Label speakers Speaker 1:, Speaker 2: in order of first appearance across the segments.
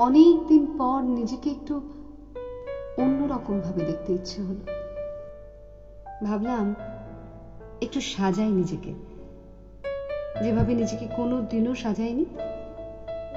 Speaker 1: অনেক দিন পর নিজেকে একটু অন্যরকম ভাবে দেখতে ইচ্ছে হলো। ভাবলাম একটু সাজাই নিজেকে, যেভাবে নিজেকে কোনো দিনও সাজাইনি।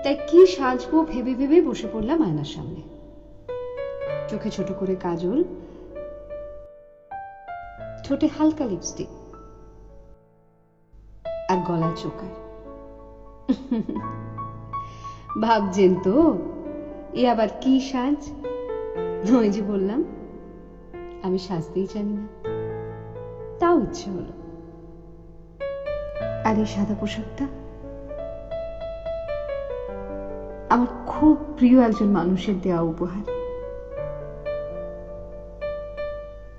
Speaker 1: তাই কি সাজবো ভেবে ভেবে বসে পড়লাম আয়নার সামনে। চোখে ছোট করে কাজল, ঠোঁটে হালকা লিপস্টিক আর গলায় চোকার। ভাবছেন তো এ আবার কি সাজ? ওই যে বললাম আমি সাজতেই জানি না, তাও ইচ্ছে হলো। আর এই সাদা পোশাকটা আমার খুব প্রিয় একজন মানুষের দেওয়া উপহার।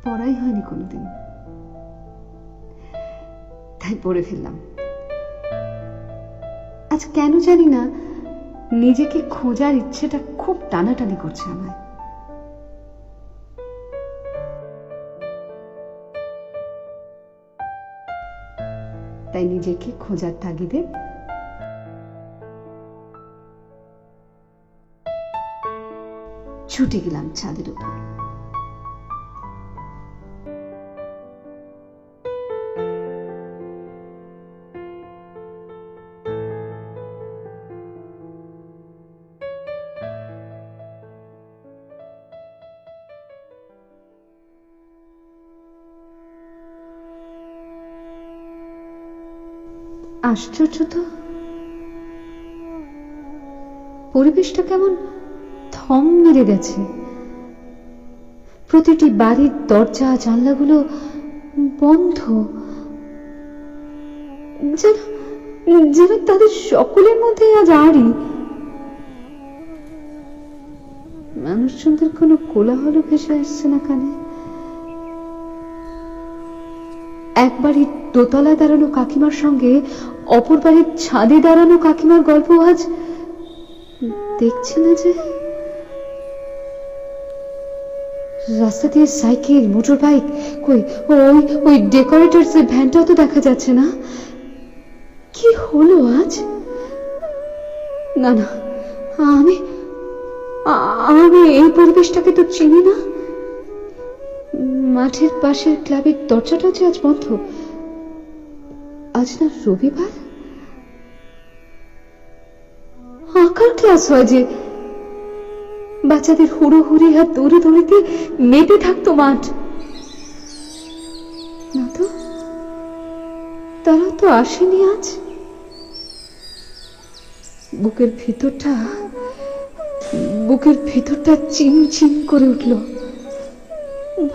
Speaker 1: পরাই হয়নি কোনোদিন, তাই পরে ফেললাম। আজ কেন জানি না নিজেকে খোঁজার ইচ্ছেটা খুব টানাটানি করছে আমায়। তাই নিজেকে খোঁজার তাগিদে ছুটে গেলাম ছাদের উপর। আশ্চর্য তো, পরিবেশটা কেমন থম মেরে গেছে। প্রতিটি বাড়ির দরজা জানলাগুলো বন্ধ, যেন তাদের সকলের মধ্যে আজ আড়ি। মানুষজনদের কোনো কোলাহল ভেসে আসছে না কানে। এক বাড়ির দোতলায় দাঁড়ানো কাকিমার সঙ্গে অপর বাড়ির ছাদে দাঁড়ানো কাকিমার গল্প আজ দেখছি না যে। রাস্তা দিয়ে সাইকেল, মোটর বাইক, কই ওই ডেকোরেটরস এর ভ্যানটাও তো দেখা যাচ্ছে না। কি হলো আজ? না না, আমি এই পরিবেশটাকে তো চিনি না। মাঠের পাশের ক্লাবের দরজাটা যে আজ বন্ধ। আজ না রবিবার? আঁকার ক্লাস হয় যে। বাচ্চাদের হুড়োহুড়ি আর দৌড়ে দৌড়িতে মেতে থাকতো মাঠ। না তো, তারা তো আসেনি আজ। বুকের ভিতরটা চিমচিম করে উঠল।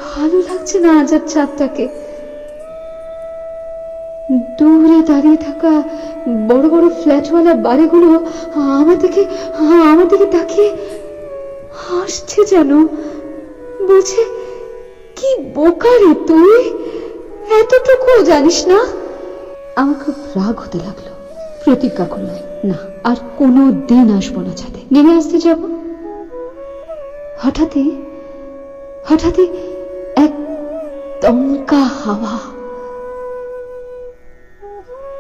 Speaker 1: ভালো লাগছে না আজ আর ছাদটাকে। দূরে দাঁড়িয়ে থাকা বড় বড় ফ্ল্যাটওয়ালা বাড়িগুলো আমার দিকে তাকিয়ে হাসছে যেন। বলছে, কি বোকা রে তুই, এতটুকু জানিস না। আমার খুব রাগ হতে লাগলো। প্রতিজ্ঞা করলাম, না আর কোনো দিন আসবো না ছাদে। নেমে আসতে যাব। হঠাৎই এক দমকা হাওয়া।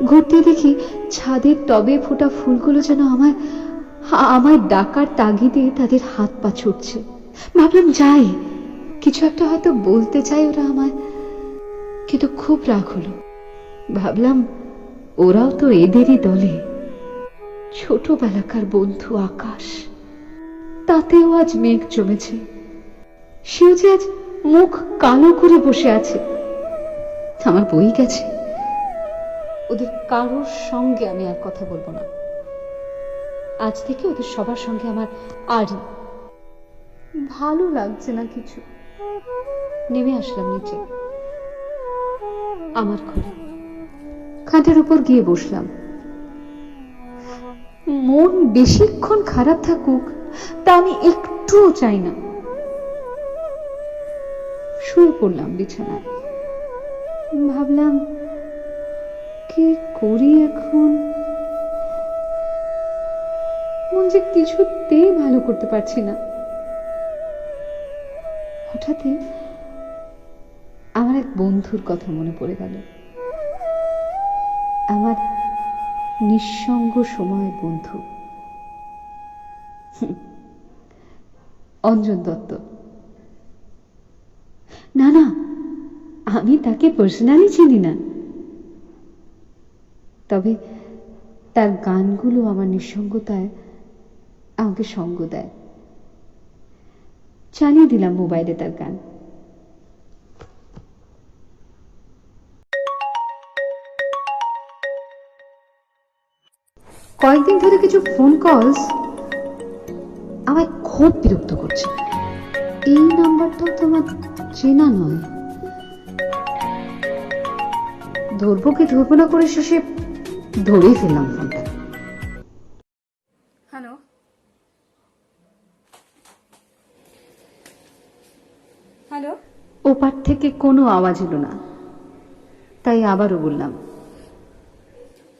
Speaker 1: ঘুরতে দেখি ছাদের টবে ফোটা ফুলগুলো যেন আমায় ডাকার তাগিদে তাদের হাত পা ছুটছে। ভাবলাম যাই, কিছু একটা হয়তো বলতে চাই ওরা আমায়। কিন্তু খুব রাগ হলো। ভাবলাম ওরাও তো এদেরই দলে। ছোটবেলাকার বন্ধু আকাশ, তাতেও আজ মেঘ জমেছে। সেও যে আজ মুখ কালো করে বসে আছে। আমার বই গেছে। ওদের কারোর সঙ্গে আমি আর কথা বলবো না। আজ থেকে ওদের সবার সঙ্গে আমার আড়ি। ভালো লাগছে না কিছু। নেমে আসলাম নিচে, আমার ঘরে খাটের উপর গিয়ে বসলাম। মন বেশিক্ষণ খারাপ থাকুক তা আমি একটুও চাই না। শুয়ে পড়লাম বিছানায়। ভাবলাম কি করি এখন। মন যে কিছুতেই ভালো করতে পারছি না। হঠাৎই আমার এক বন্ধুর কথা মনে পড়ে গেল। আমার নিঃসঙ্গ সময়ের বন্ধু। অঞ্জন দত্ত। না না, আমি তাকে পার্সোনালি চিনি না, তবে তার গানগুলো আমার নিঃসঙ্গতায় আমাকে সঙ্গ দেয়। চালিয়ে দিলাম মোবাইলে তার গান। কয়েকদিন ধরে কিছু ফোন কলস আমায় খুব বিরক্ত করছে। এই নাম্বারটাও তোমার চেনা নয়। ধরবো কি ধরবো না করে শেষে ধরেই ফেললাম ফোনটা।
Speaker 2: Hello, hello.
Speaker 1: ওপার থেকে কোনো আওয়াজ এলো না, তাই আবারও বললাম।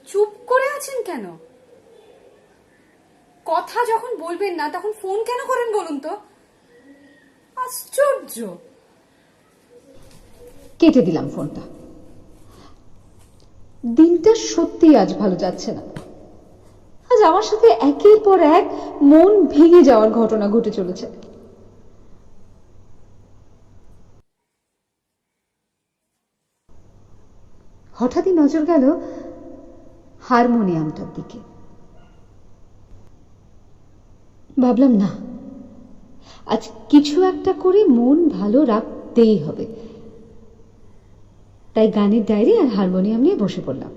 Speaker 2: চুপ করে আছেন কেন? কথা যখন বলবেন না তখন ফোন কেন করেন বলুন তো? আশ্চর্য।
Speaker 1: কেটে দিলাম ফোনটা। দিনটা সত্যি আজ ভালো যাচ্ছে না। আজ আমার সাথে একের পর এক মন ভেঙে যাওয়ার ঘটনা ঘটে চলেছে। হঠাৎই নজর গেল হারমোনিয়ামটার দিকে। ভাবলাম না, আজ কিছু একটা করে মন ভালো রাখতেই হবে। তাই গানের ডায়েরি আর হারমোনিয়াম নিয়ে বসে পড়লাম।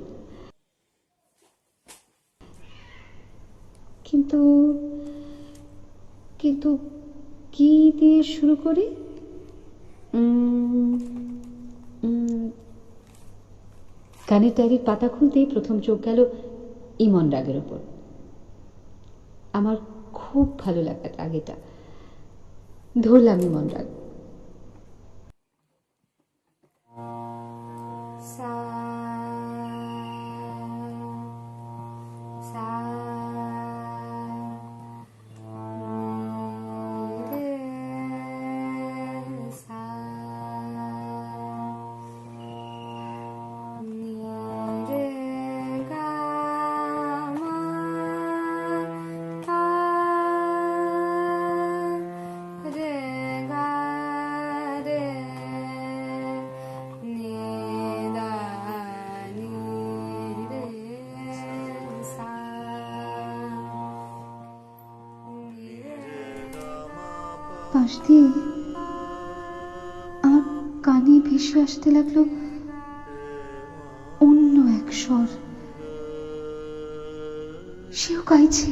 Speaker 1: কিন্তু কিন্তু কি দিয়ে শুরু করি? গানের ডায়েরির পাতা খুলতেই প্রথম চোখ গেল ইমন রাগের ওপর। আমার খুব ভালো লাগা রাগ এটা। ধরলাম ইমন রাগ। পাশ দিয়ে আমার কানে ভেসে আসতে লাগলো অন্য এক স্বর। সেও গাইছে।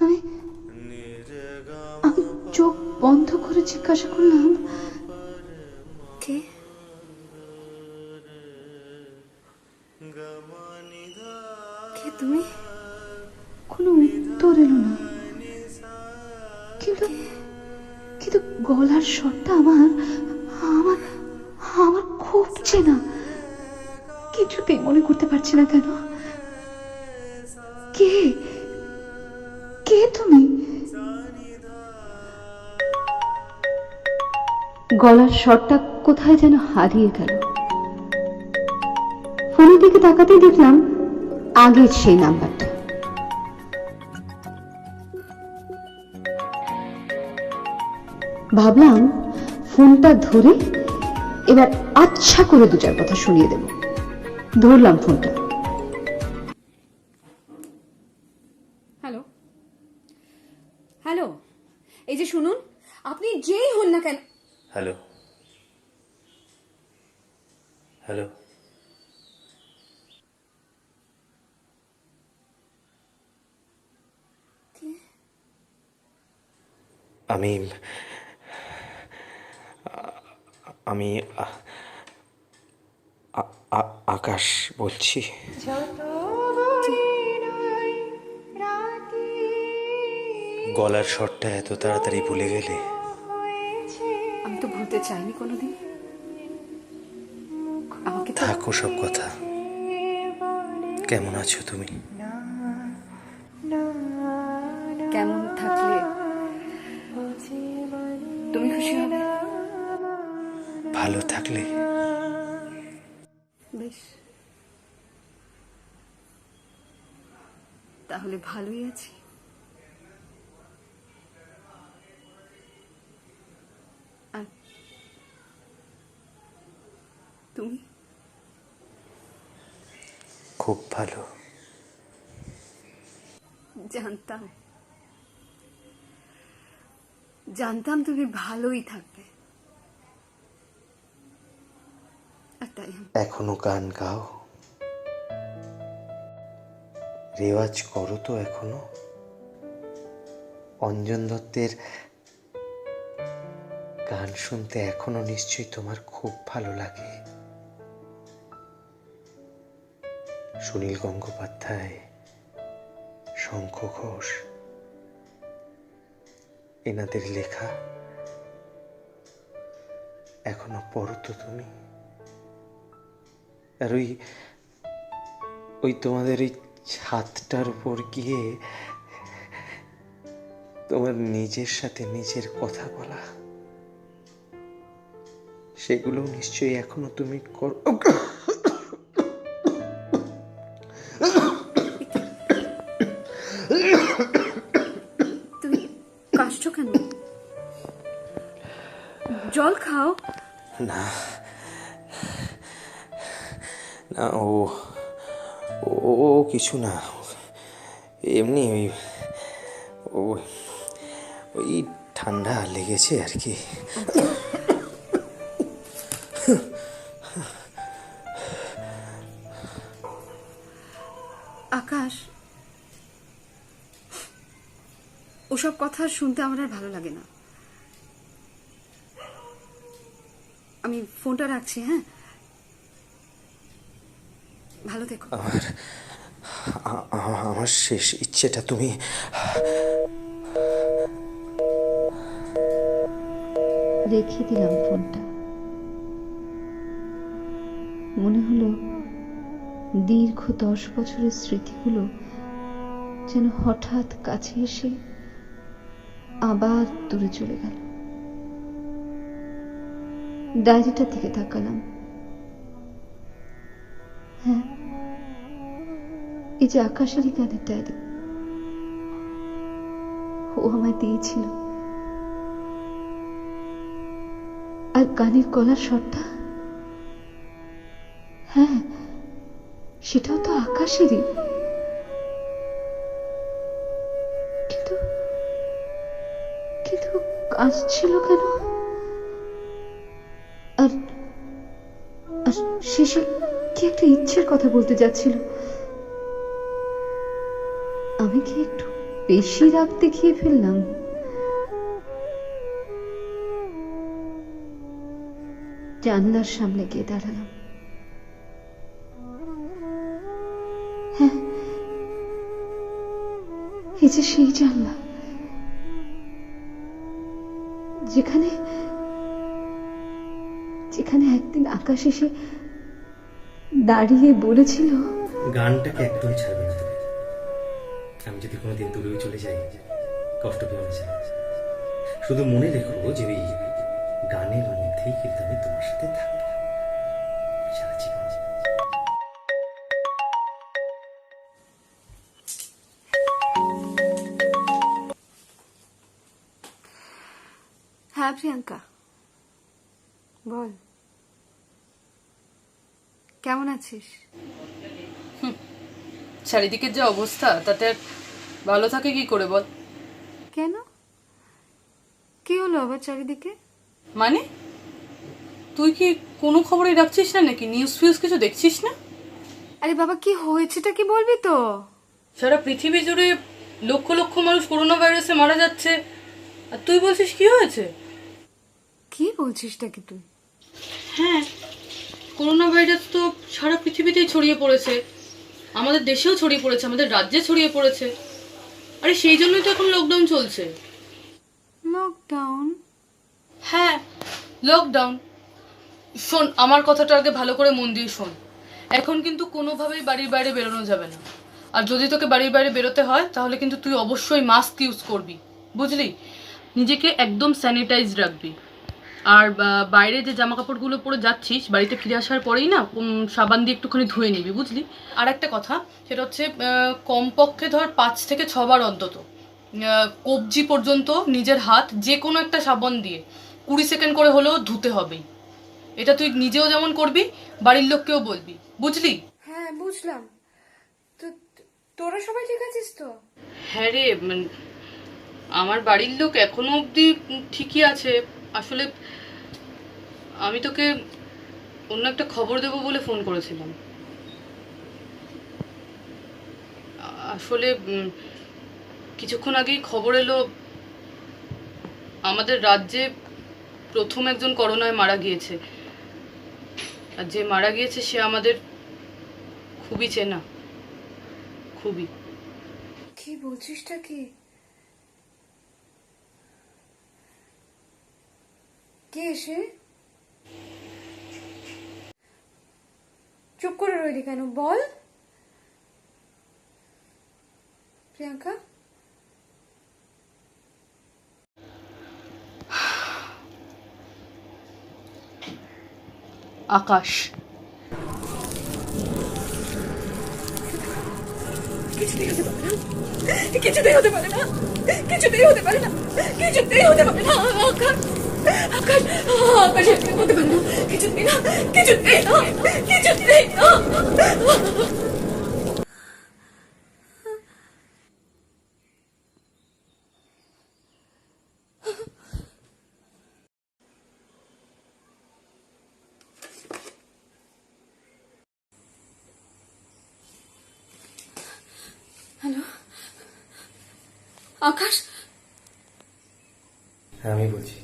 Speaker 1: আমি আমি চোখ বন্ধ করে জিজ্ঞাসা করলাম,
Speaker 2: কে? কে তুমি?
Speaker 1: কোনো উত্তর এলো না। কিন্তু কিন্তু গলার স্বরটা আমার আমার আমার খুব চেনা। কিছুতেই মনে করতে পারছি না কেন। কে কে তুমি? গলার স্বরটা কোথায় যেন হারিয়ে গেল। ফোনের দিকে তাকাতেই দেখলাম আগের সেই নাম্বারটা। ভাবলাম ফোনটা ধরে এবার আচ্ছা করে দু চার কথা শুনিয়ে দেব। ধরলাম ফোনটা।
Speaker 2: Hello, hello. এই যে শুনুন, আপনি যেই হন না কেন।
Speaker 3: Hello, hello. আমি আমি আকাশ বলছি। গলার স্বরটা এত তাড়াতাড়ি ভুলে গেলে?
Speaker 2: আমি তো ভুলতে চাইনি কোনোদিন। আমাকে
Speaker 3: থাকো সব কথা। কেমন আছো তুমি?
Speaker 2: কেমন থাকলে তুমি খুশি হবে?
Speaker 3: ভালো থাকলে।
Speaker 2: বেশ।
Speaker 1: তাহলে ভালোই আছি। আর তুমি?
Speaker 3: খুব ভালো।
Speaker 1: জানতাম জানতাম তুমি ভালোই থাকবে। আর তাই
Speaker 3: এখনো গান গাও? রেওয়াজ করো তো এখনো? অঞ্জন দত্তের গান শুনতে এখনো নিশ্চয়ই তোমার খুব ভালো লাগে। সুনীল গঙ্গোপাধ্যায়, শঙ্খ ঘোষ, এনাদের লেখা এখনো পড়ো তো তুমি? আর ওই তোমাদের ওই ছাদটার উপর গিয়ে তোমার নিজের সাথে নিজের কথা বলা, সেগুলো নিশ্চয়ই এখনো তুমি করো।
Speaker 1: তুমি কাশছো কেন? জল খাও।
Speaker 3: না না, ও ও কিছু না, এমনি ওই ঠান্ডা লেগেছে আর কি।
Speaker 1: আকাশ, ওসব কথা শুনতে আমার আর ভালো লাগে না। আমি ফোনটা রাখছি। হ্যাঁ, ভালো থেকো।
Speaker 3: আমার শেষ ইচ্ছেটা তুমি
Speaker 1: রেখে দিলাম ফোনটা। মনে হলো দীর্ঘ 10 বছরের স্মৃতিগুলো যেন হঠাৎ কাছে এসে আবার দূরে চলে গেল। ডায়েরিটার দিকে তাকালাম। হ্যাঁ, এই যে আকাশেরই গানের ডায়েরি, ও আমায় দিয়েছিল। আর গানের গলার স্বরটা, হ্যাঁ, সেটাও তো আকাশেরই। কিন্তু কিন্তু কাঁদছিল কেন? আর আর শেষে কি একটা ইচ্ছের কথা বলতে যাচ্ছিল। আমি কি একটু বেশি রাগ দেখিয়ে ফেললাম? জানলার সামনে গিয়ে দাঁড়ালাম। হ্যাঁ, এই যে সেই জানলা, যেখানে যেখানে একদিন আকাশ এসে দাঁড়িয়ে বলেছিল,
Speaker 3: গানটাকে একদম ছাড়বে না তুমি। আমি যদি কোনোদিন দূরেও চলে যাই, কষ্ট পেও না। শুধু মনে রেখো যে ওই গানের মধ্যেই কিন্তু আমি তোমার সাথে থাকবো সারা জীবন।
Speaker 1: হ্যাঁ প্রিয়াঙ্কা, বল, কেমন আছিস?
Speaker 2: চারিদিকের যে অবস্থা, তাতে আর ভালো থাকে কি করে বল?
Speaker 1: কেন, কি হলো আবার চারিদিকে?
Speaker 2: মানে তুই কি কোনো খবরই রাখছিস না নাকি? নিউজ ফিউজ কিছু দেখছিস না?
Speaker 1: আরে বাবা, কি হয়েছেটা কি বলবি তো?
Speaker 2: সারা পৃথিবী জুড়ে লক্ষ লক্ষ মানুষ করোনা ভাইরাসে মারা যাচ্ছে, আর তুই বলছিস কি হয়েছে?
Speaker 1: কি বলছিসটা কি তুই?
Speaker 2: হ্যাঁ, করোনা ভাইরাস তো সারা পৃথিবীতেই ছড়িয়ে পড়েছে, আমাদের দেশেও ছড়িয়ে পড়েছে, আমাদের রাজ্যে ছড়িয়ে পড়েছে। আরে সেই জন্যই তো এখন লকডাউন চলছে।
Speaker 1: লকডাউন?
Speaker 2: হ্যাঁ, লকডাউন। শোন, আমার কথাটা আগে ভালো করে মন দিয়ে শোন। এখন কিন্তু কোনোভাবেই বাড়ির বাইরে বেরোনো যাবে না। আর যদি তোকে বাড়ির বাইরে বেরোতে হয় তাহলে কিন্তু তুই অবশ্যই মাস্ক ইউজ করবি, বুঝলি? নিজেকে একদম স্যানিটাইজ রাখবি। আর বাইরে যে জামা কাপড়গুলো পরে যাচ্ছিস বাড়িতে ফিরে আসার পরেই না সাবান দিয়ে একটুখানি ধুয়ে নিবি, বুঝলি? আর একটা কথা, সেটা হচ্ছে কমপক্ষে ধর 5 থেকে 6 বার অন্তত কবজি পর্যন্ত নিজের হাত যে কোনো একটা সাবান দিয়ে 20 সেকেন্ড করে হলেও ধুতে হবেই। এটা তুই নিজেও যেমন করবি, বাড়ির লোককেও বলবি, বুঝলি?
Speaker 4: হ্যাঁ বুঝলাম। তো তোরা সবাই ঠিক আছিস তো?
Speaker 2: হ্যাঁ রে, আমার বাড়ির লোক এখনো অবধি ঠিকই আছে। আসলে আমি তোকে অন্য একটা খবর দেবো বলে ফোন করেছিলাম। আসলে কিছুক্ষণ আগেই খবর এলো আমাদের রাজ্যে প্রথম একজন করোনায় মারা গিয়েছে। আর যে মারা গিয়েছে সে আমাদের খুবই চেনা, খুবই।
Speaker 4: কি বলছিসটা কি? কে এসে? চুপ করে রইলি কেন, বল। প্রিয়াঙ্কা,
Speaker 2: আকাশ।
Speaker 4: কিছুতেই হতে পারে না, কিছুতেই হতে পারে না, কিছুতেই হতে পারে না, কিছুতেই হতে পারে না। আকাশ, আকাশ, আকাশ এরকম হতে পারে না, কিছুতেই না, কিছুতেই না, কিছুতেই না। হ্যালো আকাশ,
Speaker 3: হ্যাঁ আমি বলছি।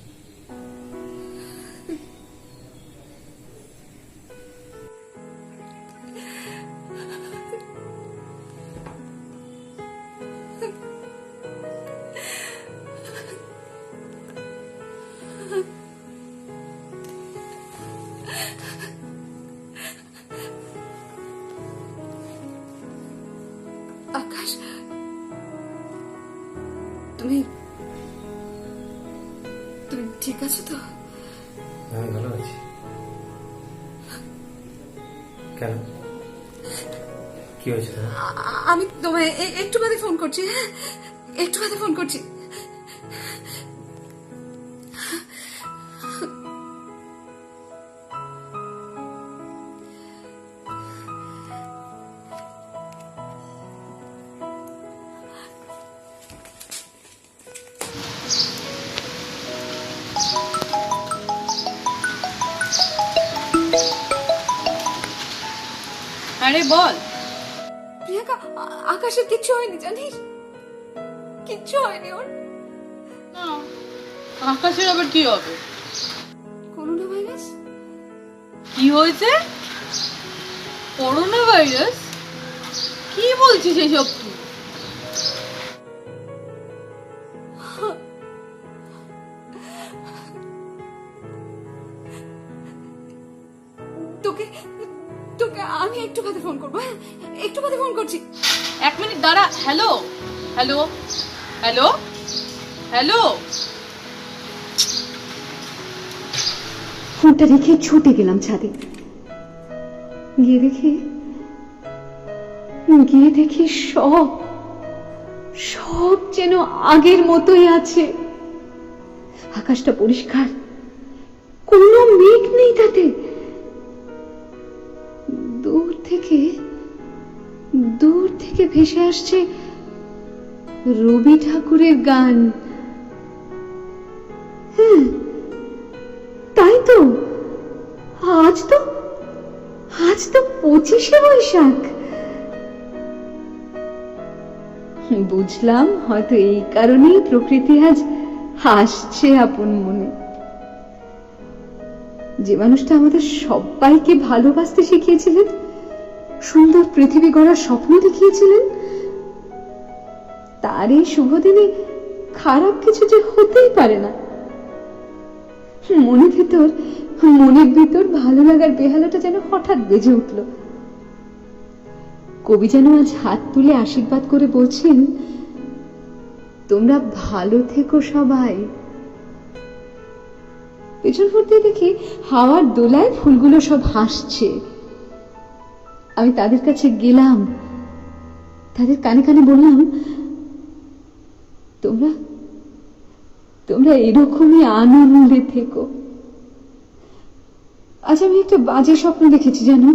Speaker 4: আকাশ, তুমি তুমি ঠিক আছো তো?
Speaker 3: আমি ভালো আছি। কেন, কি হয়েছে তোমার?
Speaker 4: আমি তোমায় একটু বাদে ফোন করছি। হ্যাঁ, একটু বাদে ফোন করছি।
Speaker 2: আরে বল।
Speaker 4: প্রিয়াঙ্কা, আকাশের কিচ্ছু হয়নি জানিস, কিচ্ছু হয়নি ওর।
Speaker 2: না, আকাশের আবার কি হবে?
Speaker 4: Corona virus.
Speaker 2: কি হয়েছে? Corona virus? কি বলছিস এসব তুই?
Speaker 4: তোকে তোকে আমি একটু বাদে ফোন করবো। হ্যাঁ, একটু বাদে ফোন করছি।
Speaker 2: 1 মিনিট দাঁড়া। Hello, hello, hello, hello.
Speaker 1: ফোনটা রেখে ছুটে গেলাম ছাদে। গিয়ে দেখি সব সব যেন আগের মতোই আছে। আকাশটা পরিষ্কার, কোনো মেঘ নেই তাতে। দূর থেকে ভেসে আসছে রবি ঠাকুরের গান। হ্যাঁ, তাই তো। আজ তো 25শে বৈশাখ। বুঝলাম হয়তো এই কারণেই প্রকৃতি আজ হাসছে আপন মনে। যে মানুষটা আমাদের সবাইকে ভালোবাসতে শিখিয়েছিলেন, সুন্দর পৃথিবী গড়ার স্বপ্ন দেখিয়েছিলেন, তার এই শুভ দিনে খারাপ কিছু যে হতেই পারে না। মনের ভিতর ভালো লাগার বেহালাটা যেন হঠাৎ বেজে উঠল। কবি যেন আজ হাত তুলে আশীর্বাদ করে বলছেন, তোমরা ভালো থেকো সবাই। পেছন ফিরতে দেখি হাওয়ার দোলায় ফুলগুলো সব হাসছে। আমি তাদের কাছে গেলাম, তাদের কানে কানে বললাম, তোমরা তোমরা এরকমই আনন্দে থেকো। আজ আমি একটা বাজে স্বপ্ন দেখেছি জানো,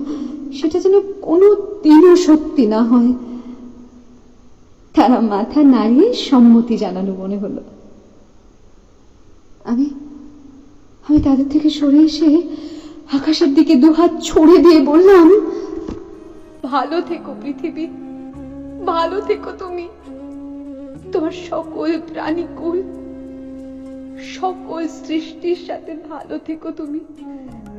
Speaker 1: সেটা যেন কোনো দিনও সত্যি না হয়। তারা মাথা নাড়িয়ে সম্মতি জানালো মনে হলো। আমি আমি তাদের থেকে সরে এসে আকাশের দিকে দুহাত ছড়ে দিয়ে বললাম, ভালো থেকো পৃথিবী, ভালো থেকো তুমি। তোমার সকল প্রাণীকুল, সকল সৃষ্টির সাথে ভালো থেকো তুমি।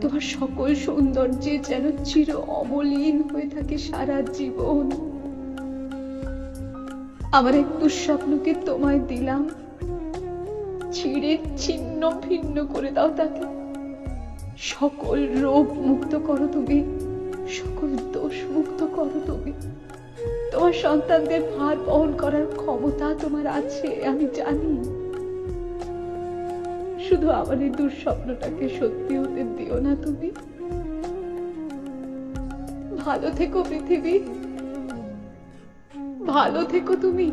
Speaker 1: তোমার সকল সৌন্দর্যে যেন চির অমলিন হয়ে থাকে সারা জীবন। আমার এক দুঃস্বপ্নকে তোমায় দিলাম, ছিঁড়ে ছিন্ন ভিন্ন করে দাও তাকে। সকল রোগ মুক্ত করো তুমি, সকল দোষ মুক্ত করো তুমি। তোমার সন্তানদের ভার বহন করার ক্ষমতা তোমার আছে, আমি জানি। শুধু আমার এই দুঃস্বপ্নটাকে সত্যি হতে দিও না তুমি। ভালো থেকো পৃথিবী, ভালো থেকো তুমি।